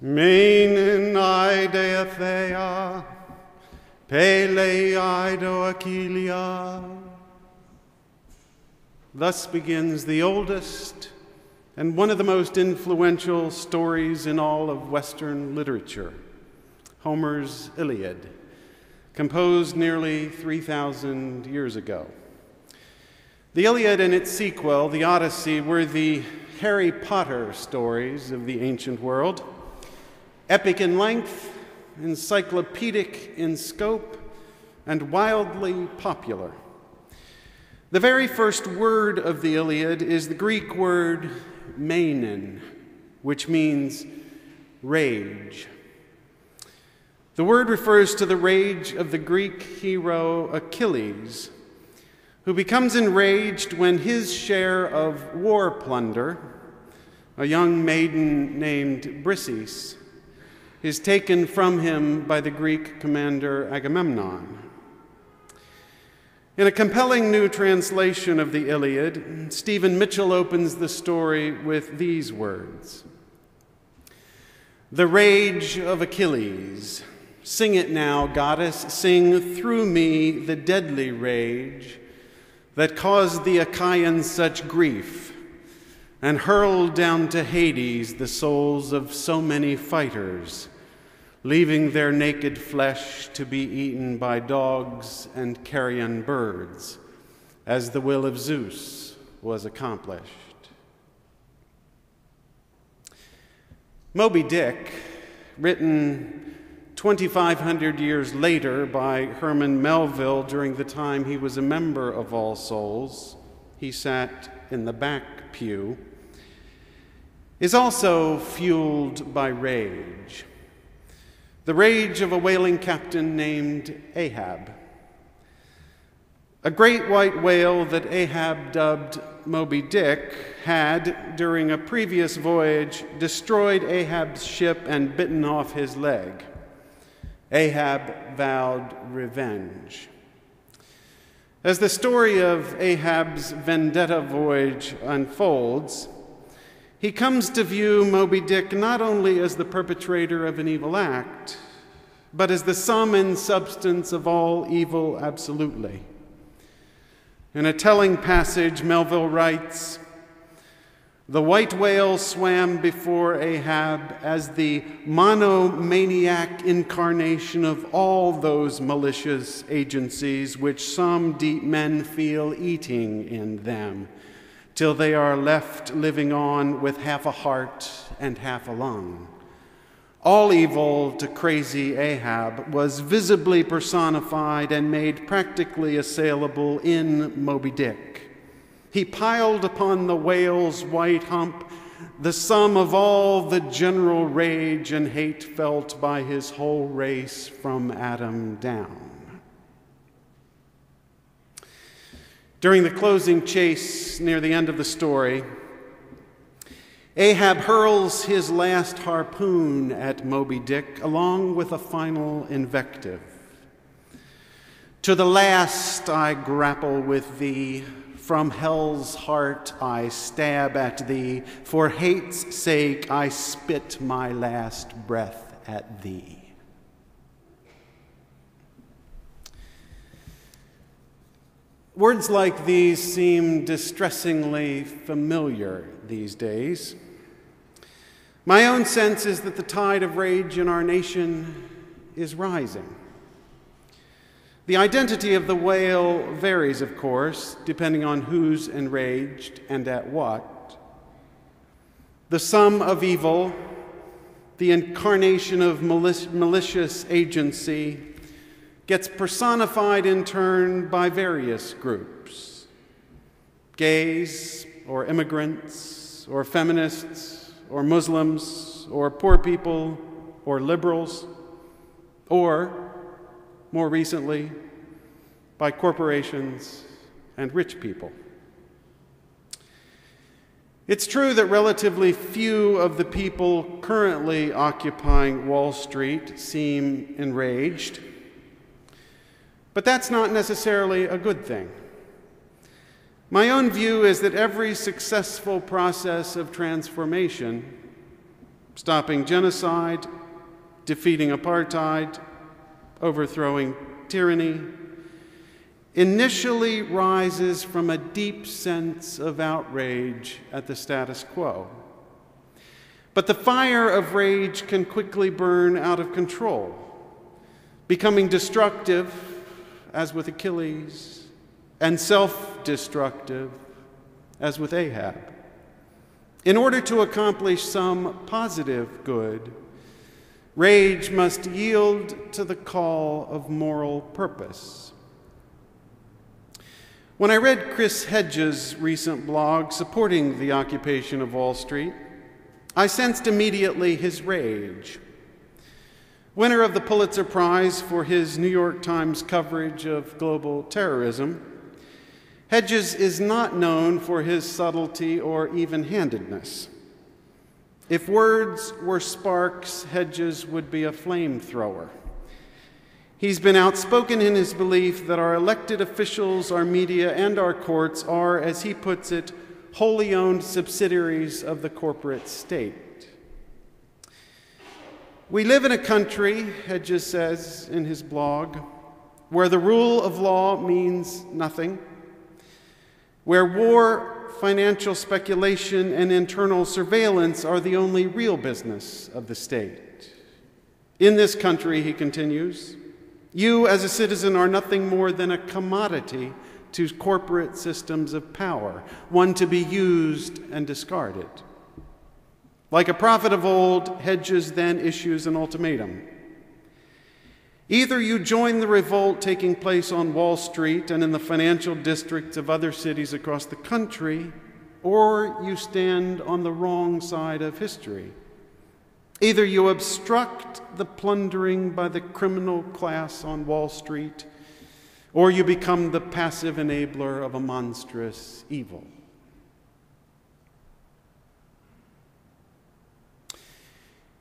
Meinen Eideathea, Pele Ido Aquilia. Thus begins the oldest and one of the most influential stories in all of Western literature, Homer's Iliad, composed nearly 3,000 years ago. The Iliad and its sequel, the Odyssey, were the Harry Potter stories of the ancient world, epic in length, encyclopedic in scope, and wildly popular. The very first word of the Iliad is the Greek word meinen, which means rage. The word refers to the rage of the Greek hero Achilles, who becomes enraged when his share of war plunder, a young maiden named Briseis, is taken from him by the Greek commander Agamemnon. In a compelling new translation of the Iliad, Stephen Mitchell opens the story with these words: "The rage of Achilles. Sing it now, goddess, sing through me the deadly rage that caused the Achaeans such grief and hurled down to Hades the souls of so many fighters, leaving their naked flesh to be eaten by dogs and carrion birds, as the will of Zeus was accomplished." Moby Dick, written 2,500 years later by Herman Melville during the time he was a member of All Souls, he sat in the back pew, is also fueled by rage. The rage of a whaling captain named Ahab. A great white whale that Ahab dubbed Moby Dick had, during a previous voyage, destroyed Ahab's ship and bitten off his leg. Ahab vowed revenge. As the story of Ahab's vendetta voyage unfolds, he comes to view Moby Dick not only as the perpetrator of an evil act, but as the sum and substance of all evil absolutely. In a telling passage, Melville writes, "The white whale swam before Ahab as the monomaniac incarnation of all those malicious agencies which some deep men feel eating in them, till they are left living on with half a heart and half a lung. All evil to crazy Ahab was visibly personified and made practically assailable in Moby Dick. He piled upon the whale's white hump the sum of all the general rage and hate felt by his whole race from Adam down." During the closing chase near the end of the story, Ahab hurls his last harpoon at Moby Dick along with a final invective. "To the last I grapple with thee, from hell's heart I stab at thee, for hate's sake I spit my last breath at thee." Words like these seem distressingly familiar these days. My own sense is that the tide of rage in our nation is rising. The identity of the whale varies, of course, depending on who's enraged and at what. The sum of evil, the incarnation of malicious agency, gets personified in turn by various groups: gays, or immigrants, or feminists, or Muslims, or poor people, or liberals, or, more recently, by corporations and rich people. It's true that relatively few of the people currently occupying Wall Street seem enraged, but that's not necessarily a good thing. My own view is that every successful process of transformation stopping genocide, defeating apartheid, overthrowing tyranny, initially rises from a deep sense of outrage at the status quo. But the fire of rage can quickly burn out of control, becoming destructive, as with Achilles, and self-destructive, as with Ahab. In order to accomplish some positive good, rage must yield to the call of moral purpose. When I read Chris Hedges' recent blog supporting the occupation of Wall Street, I sensed immediately his rage. Winner of the Pulitzer Prize for his New York Times coverage of global terrorism, Hedges is not known for his subtlety or even-handedness. If words were sparks, Hedges would be a flamethrower. He's been outspoken in his belief that our elected officials, our media, and our courts are, as he puts it, wholly owned subsidiaries of the corporate state. We live in a country, Hedges says in his blog, where the rule of law means nothing, where war, financial speculation, and internal surveillance are the only real business of the state. In this country, he continues, you as a citizen are nothing more than a commodity to corporate systems of power, one to be used and discarded. Like a prophet of old, Hedges then issues an ultimatum. Either you join the revolt taking place on Wall Street and in the financial districts of other cities across the country, or you stand on the wrong side of history. Either you obstruct the plundering by the criminal class on Wall Street, or you become the passive enabler of a monstrous evil.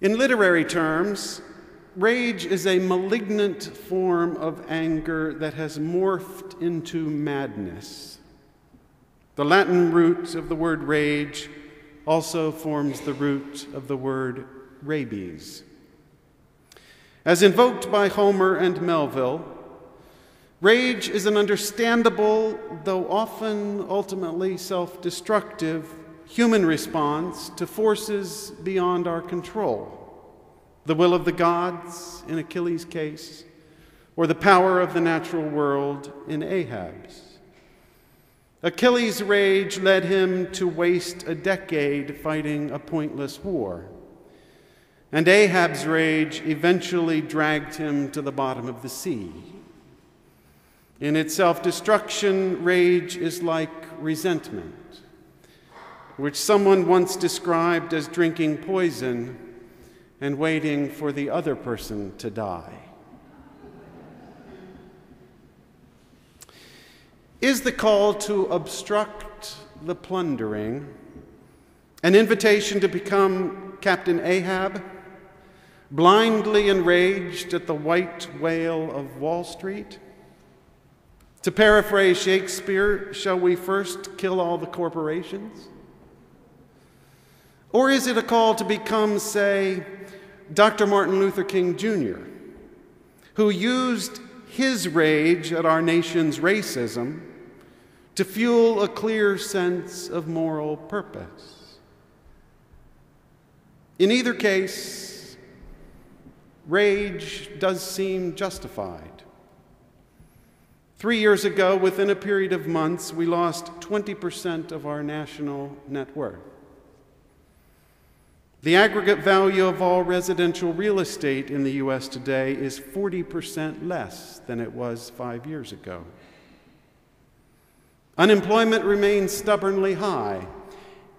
In literary terms, rage is a malignant form of anger that has morphed into madness. The Latin root of the word rage also forms the root of the word rabies. As invoked by Homer and Melville, rage is an understandable, though often ultimately self-destructive, human response to forces beyond our control. The will of the gods, in Achilles' case, or the power of the natural world in Ahab's. Achilles' rage led him to waste a decade fighting a pointless war, and Ahab's rage eventually dragged him to the bottom of the sea. In its self-destruction, rage is like resentment, which someone once described as drinking poison and waiting for the other person to die. Is the call to obstruct the plundering an invitation to become Captain Ahab, blindly enraged at the white whale of Wall Street? To paraphrase Shakespeare, shall we first kill all the corporations? Or is it a call to become, say, Dr. Martin Luther King Jr., who used his rage at our nation's racism to fuel a clear sense of moral purpose? In either case, rage does seem justified. 3 years ago, within a period of months, we lost 20% of our national net worth. The aggregate value of all residential real estate in the U.S. today is 40% less than it was 5 years ago. Unemployment remains stubbornly high.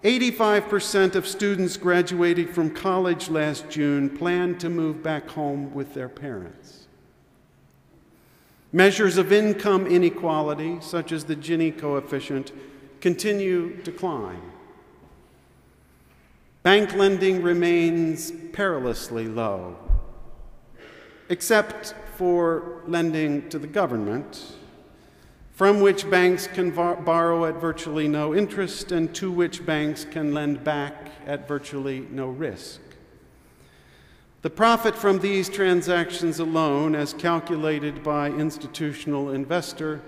85% of students graduating from college last June plan to move back home with their parents. Measures of income inequality, such as the Gini coefficient, continue to climb. Bank lending remains perilously low, except for lending to the government, from which banks can borrow at virtually no interest and to which banks can lend back at virtually no risk. The profit from these transactions alone, as calculated by institutional investor,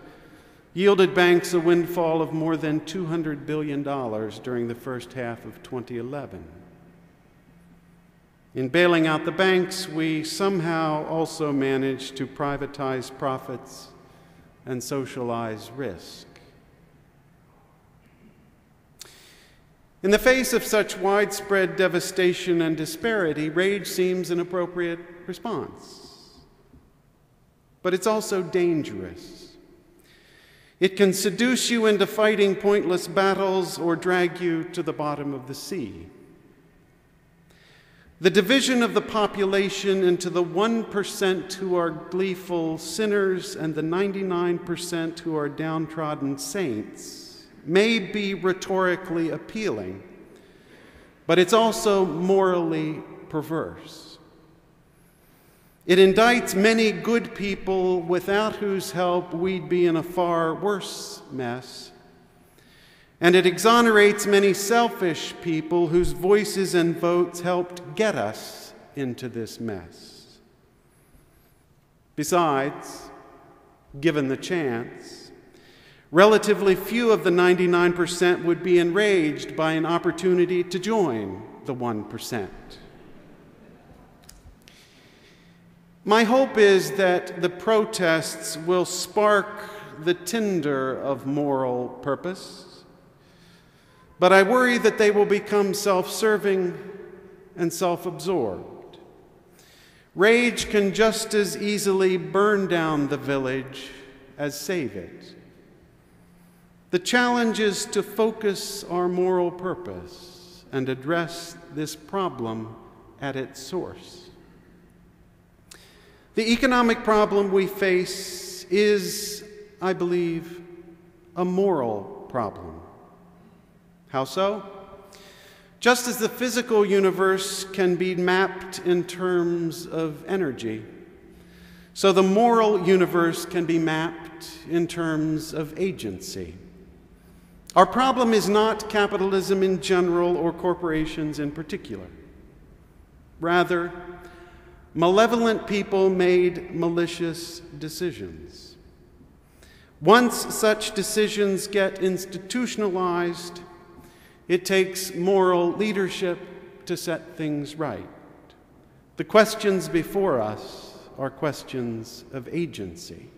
yielded banks a windfall of more than $200 billion during the first half of 2011. In bailing out the banks, we somehow also managed to privatize profits and socialize risk. In the face of such widespread devastation and disparity, rage seems an appropriate response. But it's also dangerous. It can seduce you into fighting pointless battles or drag you to the bottom of the sea. The division of the population into the 1% who are gleeful sinners and the 99% who are downtrodden saints may be rhetorically appealing, but it's also morally perverse. It indicts many good people without whose help we'd be in a far worse mess, and it exonerates many selfish people whose voices and votes helped get us into this mess. Besides, given the chance, relatively few of the 99% would be enraged by an opportunity to join the 1%. My hope is that the protests will spark the tinder of moral purpose, but I worry that they will become self-serving and self-absorbed. Rage can just as easily burn down the village as save it. The challenge is to focus our moral purpose and address this problem at its source. The economic problem we face is, I believe, a moral problem. How so? Just as the physical universe can be mapped in terms of energy, so the moral universe can be mapped in terms of agency. Our problem is not capitalism in general or corporations in particular. Rather, malevolent people made malicious decisions. Once such decisions get institutionalized, it takes moral leadership to set things right. The questions before us are questions of agency.